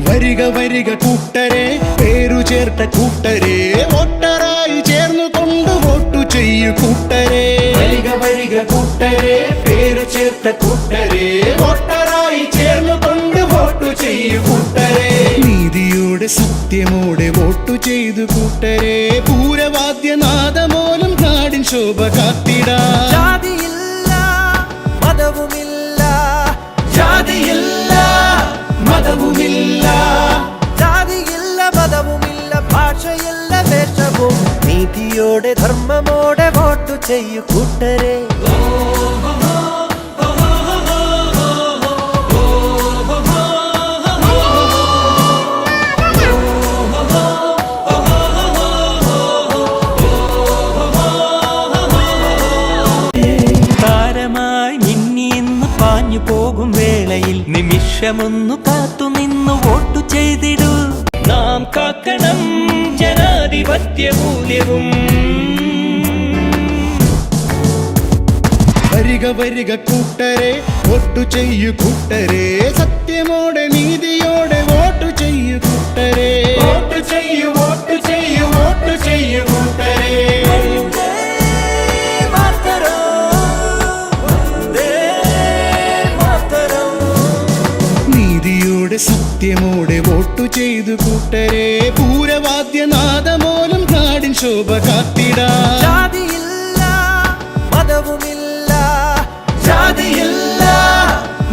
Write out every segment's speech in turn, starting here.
വരിക വരിക കൂട്ടരെ, പേരു ചേർത്ത കൂട്ടരെ, വോട്ടറായി ചേർന്നുകൊണ്ട് വോട്ടു ചെയ്യൂ കൂട്ടരെ. വരിക വരിക കൂട്ടരെ, പേരു ചേർത്ത കൂട്ടരെ, വോട്ടറായി ചേർന്നുകൊണ്ട് വോട്ടു ചെയ്യൂ കൂട്ടരെ. നീതിയോടെ സത്യമോടെ വോട്ടു ചെയ്തു കൂട്ടരെ, പൂരവാദ്യനാദമൂലം നാടിൻ ശോഭ കാത്തിടാം. ജാതിയില്ല മതവുമില്ല, ജാതിയില്ല മതവുമില്ല, ജാതിയില്ല മതവുമില്ല, ഭാഷയില്ല വേഷവും, നീതിയോടെ ധർമ്മമോടെ വോട്ടു ചെയ്യൂ കൂട്ടരെ. താരമായി മിന്നിന്ന് പാഞ്ഞു പോകും വേളയിൽ നിമിഷമൊന്നു കാത്തു നിന്ന് വോട്ടു ചെയ്തിടൂ. നാം കാക്കണം ജനാധിപത്യ മൂല്യവും. വരിക വരിക കൂട്ടരെ, വോട്ടു ചെയ്യൂ കൂട്ടരെ, സത്യമോടെ നീതിയോടെ വോട്ടു ചെയ്യൂ കൂട്ടരെ. വോട്ടു ചെയ്യൂ വോട്ടു ചെയ്യൂ വോട്ടു ചെയ്യൂ കൂട്ടരെ. നീതിയോടെ സത്യമോടെ വോട്ടു ചെയ്തു കൂട്ടരെ, പൂരവാദ്യനാദമൂലം നാടിൻ ശോഭ കാത്തിടാം. ജാതിയില്ല മതവുമില്ല, ജാതിയില്ല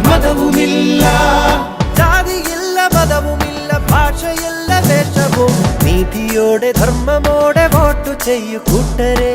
മതവുമില്ല, ജാതിയില്ല മതവുമില്ല, ഭാഷയില്ല വേഷവും, നീതിയോടെ ധർമ്മമോടെ വോട്ടു ചെയ്യൂ കൂട്ടരെ.